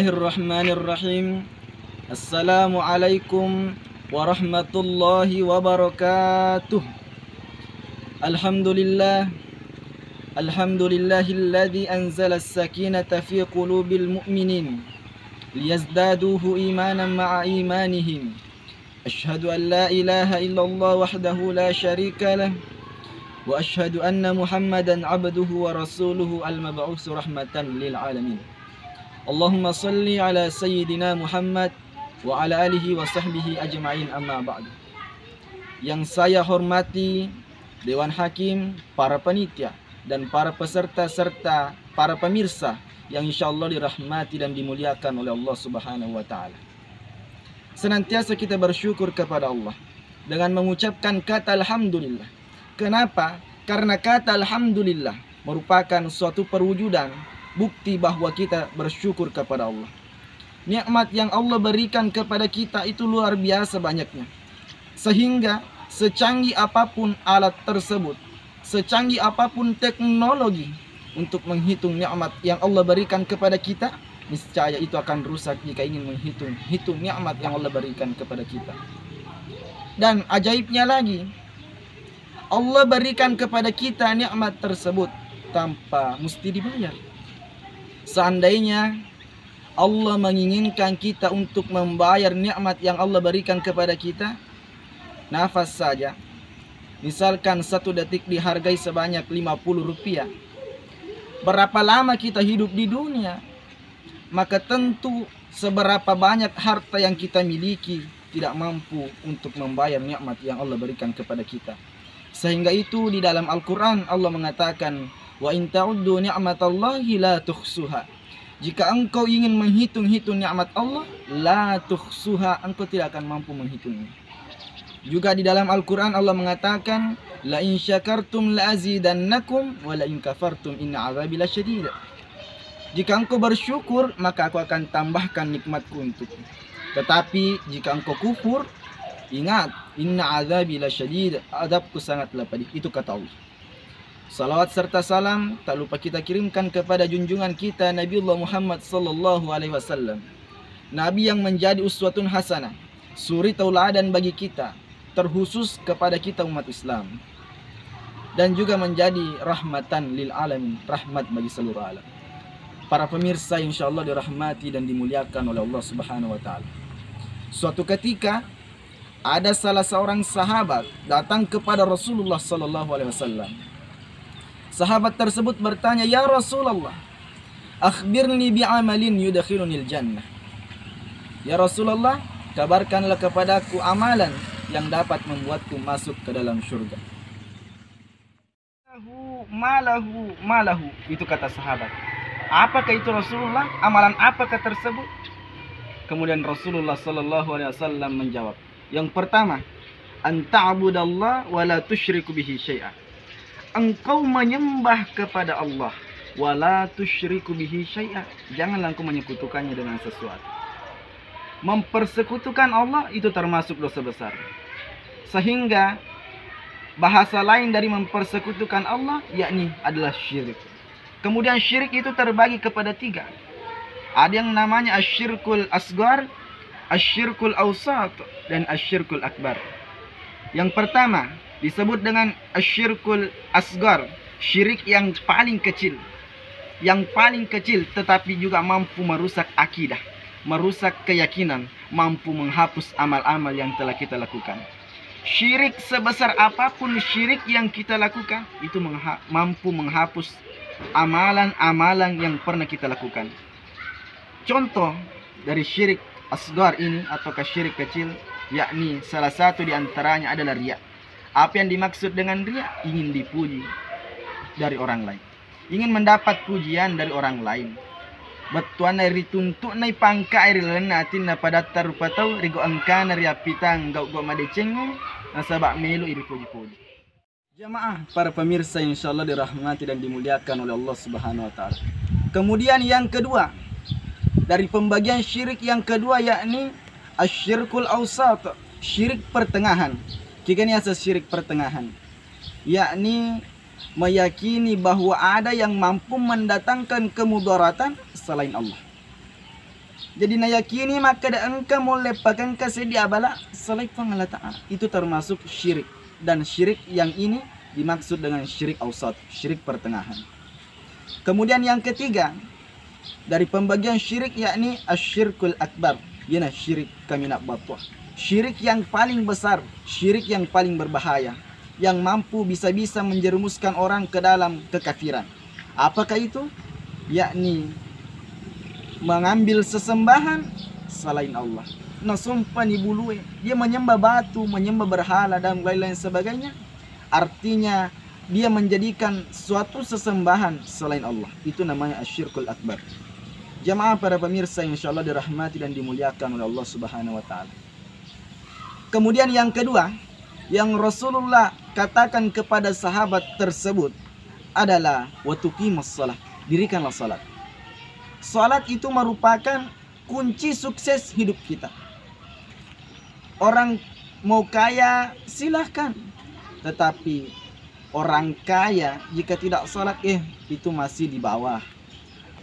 Bismillahirrahmanirrahim. Assalamualaikum warahmatullahi wabarakatuh. Alhamdulillahilladzi anzala as-sakinata fi qulubil mu'minin liyazdaduhu imanan ma'a imanihim. Asyhadu an la ilaha illallah wahdahu la syarika lah wa asyhadu anna Muhammadan abduhu wa rasuluhu al-mab'uts rahmatan lil alamin. Allahumma salli ala sayyidina Muhammad wa ala alihi wa sahbihi ajma'in, amma ba'du. Yang saya hormati Dewan Hakim, para panitia, dan para peserta serta para pemirsa yang insyaallah dirahmati dan dimuliakan oleh Allah Subhanahu wa taala. Senantiasa kita bersyukur kepada Allah dengan mengucapkan kata alhamdulillah. Kenapa? Karena kata alhamdulillah merupakan suatu perwujudan bukti bahwa kita bersyukur kepada Allah. Nikmat yang Allah berikan kepada kita itu luar biasa banyaknya. Sehingga secanggih apapun alat tersebut, secanggih apapun teknologi untuk menghitung nikmat yang Allah berikan kepada kita, niscaya itu akan rusak jika ingin menghitung nikmat yang Allah berikan kepada kita. Dan ajaibnya lagi, Allah berikan kepada kita nikmat tersebut tanpa mesti dibayar. Seandainya Allah menginginkan kita untuk membayar nikmat yang Allah berikan kepada kita, nafas saja, misalkan 1 detik dihargai sebanyak 50 rupiah. Berapa lama kita hidup di dunia, maka tentu seberapa banyak harta yang kita miliki tidak mampu untuk membayar nikmat yang Allah berikan kepada kita. Sehingga itu di dalam Al-Quran Allah mengatakan, wa in ta'uddu ni'matallahi la tuhsuha. Jika engkau ingin menghitung-hitung nikmat Allah, la tuhsuha, engkau tidak akan mampu menghitungnya. Juga di dalam Al-Quran Allah mengatakan, la in syakartum la azidannakum wa la in kafartum inna azabi lasyadid. Jika engkau bersyukur, maka aku akan tambahkan nikmatku untukmu. Tetapi jika engkau kufur, ingat, inna azabi lasyadid, azabku sangatlah pedih. Itu kata Allah. Salawat serta salam tak lupa kita kirimkan kepada junjungan kita Nabiullah Muhammad sallallahu alaihi wasallam. Nabi yang menjadi uswatun hasanah, suri tauladan bagi kita, terkhusus kepada kita umat Islam. Dan juga menjadi rahmatan lil alamin, rahmat bagi seluruh alam. Para pemirsa insyaallah dirahmati dan dimuliakan oleh Allah Subhanahu wa taala. Suatu ketika ada salah seorang sahabat datang kepada Rasulullah sallallahu alaihi wasallam. Sahabat tersebut bertanya, "Ya Rasulullah, akhbirni bi'amalin yudkhilunil jannah." Ya Rasulullah, kabarkanlah kepadaku amalan yang dapat membuatku masuk ke dalam surga. Malahu, itu kata sahabat. Apakah itu Rasulullah? Amalan apakah tersebut? Kemudian Rasulullah sallallahu alaihi wasallam menjawab, yang pertama, an ta'budallah wa la tusyriku bihi syai'a. Engkau menyembah kepada Allah, wala tusyriku bihi syai'a, janganlah engkau menyekutukannya dengan sesuatu. Mempersekutukan Allah itu termasuk dosa besar. Sehingga bahasa lain dari mempersekutukan Allah yakni adalah syirik. Kemudian syirik itu terbagi kepada 3. Ada yang namanya asyirkul asghar, asyirkul awsat, dan asyirkul akbar. Yang pertama disebut dengan asyirkul asghar, syirik yang paling kecil. Yang paling kecil tetapi juga mampu merusak akidah, merusak keyakinan, mampu menghapus amal-amal yang telah kita lakukan. Syirik sebesar apapun syirik yang kita lakukan, itu mampu menghapus amalan-amalan yang pernah kita lakukan. Contoh dari syirik asghar ini ataukah syirik kecil, yakni salah satu di antaranya adalah riya. Apa yang dimaksud dengan riya? Ingin dipuji dari orang lain, ingin mendapat pujian dari orang lain. Batuan dari tuntuk nai pangka air lenatin na pada tarupatau rigo angkana ria pitang gau madecengo nasabak melu iri puji-puji. Jamaah para pemirsa insyaallah dirahmati dan dimuliakan oleh Allah Subhanahu wa taala. Kemudian yang kedua, dari pembagian syirik yang kedua yakni asyirkul awsat, syirik pertengahan. Kini asal syirik pertengahan, yakni meyakini bahwa ada yang mampu mendatangkan kemudaratan selain Allah. Jadi na yakini maka da engka mau lepakan sedia bala selain Allah Ta'ala. Itu termasuk syirik. Dan syirik yang ini dimaksud dengan syirik awsat, syirik pertengahan. Kemudian yang ketiga dari pembagian syirik yakni asyirkul akbar, yana syirik kami nak batuh. Syirik yang paling besar, syirik yang paling berbahaya, yang mampu bisa-bisa menjerumuskan orang ke dalam kekafiran. Apakah itu? Yakni mengambil sesembahan selain Allah. Nah sumpah ni buluwe, dia menyembah batu, menyembah berhala dan lain-lain sebagainya. Artinya dia menjadikan suatu sesembahan selain Allah. Itu namanya asyirkul akbar. Jamaah para pemirsa yang insyaallah dirahmati dan dimuliakan oleh Allah Subhanahu wa taala. Kemudian yang kedua yang Rasulullah katakan kepada sahabat tersebut adalah wa tuqimus shalah, dirikanlah salat. Salat itu merupakan kunci sukses hidup kita. Orang mau kaya silahkan, tetapi orang kaya jika tidak salat itu masih di bawah.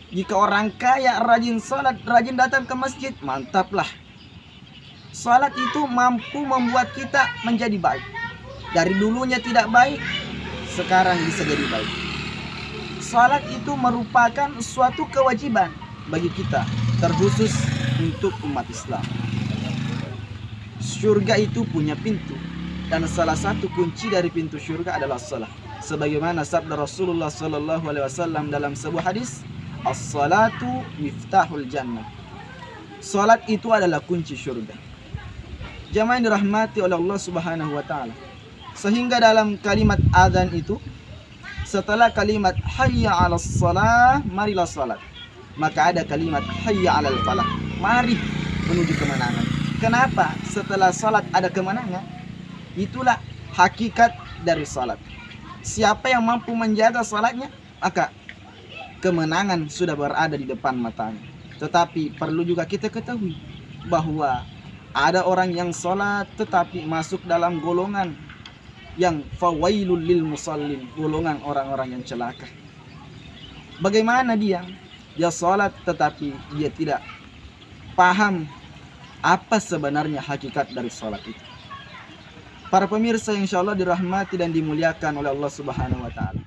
Jika orang kaya rajin salat, rajin datang ke masjid, mantaplah. Salat itu mampu membuat kita menjadi baik. Dari dulunya tidak baik, sekarang bisa jadi baik. Salat itu merupakan suatu kewajiban bagi kita, terkhusus untuk umat Islam. Surga itu punya pintu, dan salah satu kunci dari pintu surga adalah salat. Sebagaimana sabda Rasulullah SAW dalam sebuah hadis, as-salatu miftahul jannah. Salat itu adalah kunci surga. Jamaah yang dirahmati oleh Allah Subhanahu wa taala. Sehingga dalam kalimat azan itu, setelah kalimat hayya 'alas shalah, marilah salat. Maka ada kalimat hayya 'alal falah, mari menuju kemenangan. Kenapa? Setelah salat ada kemenangan. Itulah hakikat dari salat. Siapa yang mampu menjaga salatnya, maka kemenangan sudah berada di depan matanya. Tetapi perlu juga kita ketahui bahwa ada orang yang salat tetapi masuk dalam golongan yang fawailul lil musallin, golongan orang-orang yang celaka. Bagaimana dia? Dia salat tetapi dia tidak paham apa sebenarnya hakikat dari salat itu. Para pemirsa yang insyaallah dirahmati dan dimuliakan oleh Allah Subhanahu wa taala.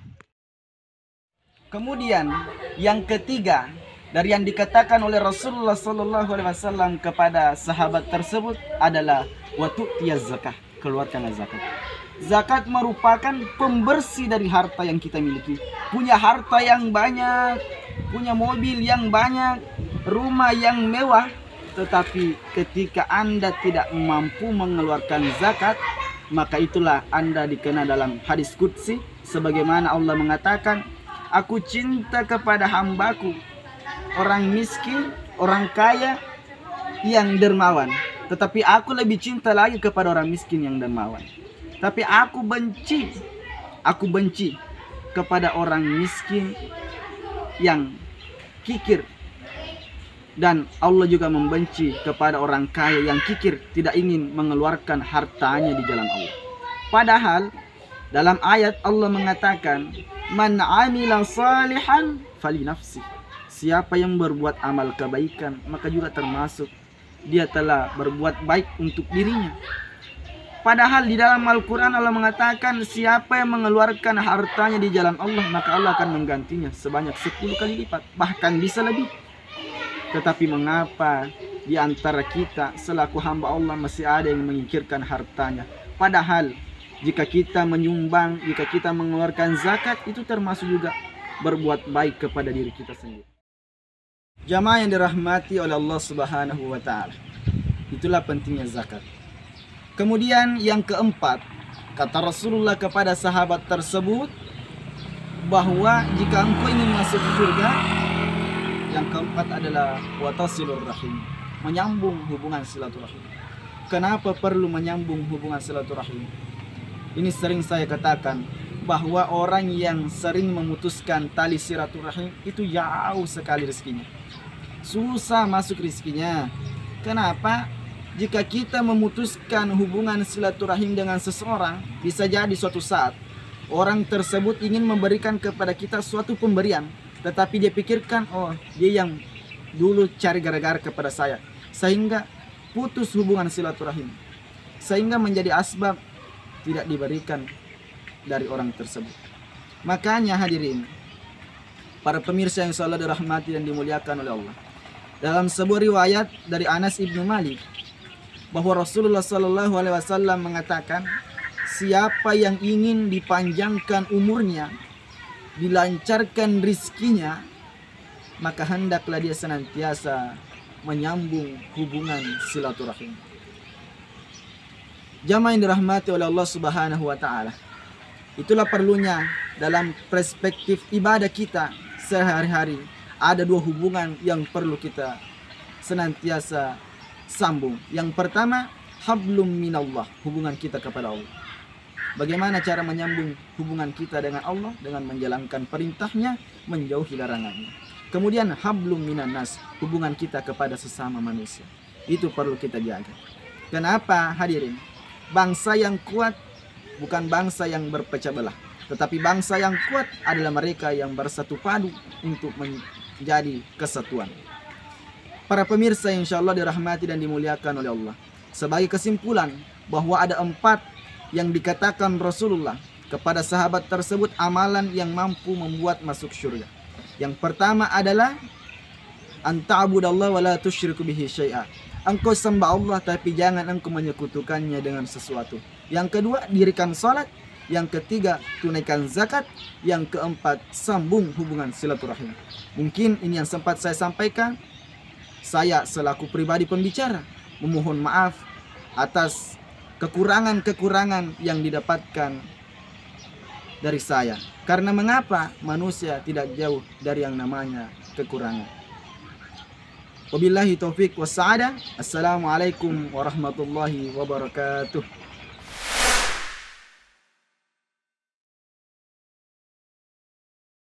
Kemudian yang ketiga dari yang dikatakan oleh Rasulullah SAW kepada sahabat tersebut adalah wa tu'tiyaz zakah, keluarkanlah zakat. Zakat merupakan pembersih dari harta yang kita miliki. Punya harta yang banyak, punya mobil yang banyak, rumah yang mewah, tetapi ketika Anda tidak mampu mengeluarkan zakat, maka itulah Anda dikenal dalam hadis qudsi sebagaimana Allah mengatakan, aku cinta kepada hambaku orang miskin, orang kaya yang dermawan, tetapi aku lebih cinta lagi kepada orang miskin yang dermawan. Tapi aku benci kepada orang miskin yang kikir. Dan Allah juga membenci kepada orang kaya yang kikir, tidak ingin mengeluarkan hartanya di jalan Allah. Padahal dalam ayat Allah mengatakan, man amila salihan fali nafsi. Siapa yang berbuat amal kebaikan, maka juga termasuk dia telah berbuat baik untuk dirinya. Padahal di dalam Al-Quran Allah mengatakan, siapa yang mengeluarkan hartanya di jalan Allah, maka Allah akan menggantinya sebanyak 10 kali lipat, bahkan bisa lebih. Tetapi mengapa di antara kita selaku hamba Allah masih ada yang mengikirkan hartanya? Padahal jika kita menyumbang, jika kita mengeluarkan zakat, itu termasuk juga berbuat baik kepada diri kita sendiri. Jamaah yang dirahmati oleh Allah Subhanahu wa taala. Itulah pentingnya zakat. Kemudian yang keempat, kata Rasulullah kepada sahabat tersebut bahwa jika engkau ingin masuk surga, yang keempat adalah watasilur rahim, menyambung hubungan silaturahim. Kenapa perlu menyambung hubungan silaturahim? Ini sering saya katakan bahwa orang yang sering memutuskan tali silaturahim itu jauh sekali rezekinya. Susah masuk rezekinya. Kenapa? Jika kita memutuskan hubungan silaturahim dengan seseorang, bisa jadi suatu saat orang tersebut ingin memberikan kepada kita suatu pemberian, tetapi dia pikirkan, oh dia yang dulu cari gara-gara kepada saya, sehingga putus hubungan silaturahim, sehingga menjadi asbab tidak diberikan dari orang tersebut. Makanya hadirin, para pemirsa yang selalu dirahmati dan dimuliakan oleh Allah, dalam sebuah riwayat dari Anas ibnu Malik bahwa Rasulullah Shallallahu Alaihi Wasallam mengatakan, siapa yang ingin dipanjangkan umurnya, dilancarkan rizkinya, maka hendaklah dia senantiasa menyambung hubungan silaturahim. Jamaah yang dirahmati oleh Allah Subhanahu wa taala, itulah perlunya dalam perspektif ibadah kita sehari-hari ada dua hubungan yang perlu kita senantiasa sambung. Yang pertama, hablum minallah, hubungan kita kepada Allah. Bagaimana cara menyambung hubungan kita dengan Allah? Dengan menjalankan perintahnya, menjauhi larangannya. Kemudian hablum minan nas, hubungan kita kepada sesama manusia. Itu perlu kita jaga. Kenapa hadirin? Bangsa yang kuat bukan bangsa yang berpecah belah, tetapi bangsa yang kuat adalah mereka yang bersatu padu untuk menjadi kesatuan. Para pemirsa yang insya Allah dirahmati dan dimuliakan oleh Allah, sebagai kesimpulan bahwa ada 4 yang dikatakan Rasulullah kepada sahabat tersebut amalan yang mampu membuat masuk surga. Yang pertama adalah anta'budallaha wa la tusyriku bihi syai'a. Engkau sembah Allah tapi jangan engkau menyekutukannya dengan sesuatu. Yang kedua, dirikan salat. Yang ketiga, tunaikan zakat. Yang keempat, sambung hubungan silaturahim. Mungkin ini yang sempat saya sampaikan. Saya selaku pribadi pembicara memohon maaf atas kekurangan-kekurangan yang didapatkan dari saya. Karena mengapa? Manusia tidak jauh dari yang namanya kekurangan. Wabillahi taufik wassa'adah. Assalamualaikum warahmatullahi wabarakatuh.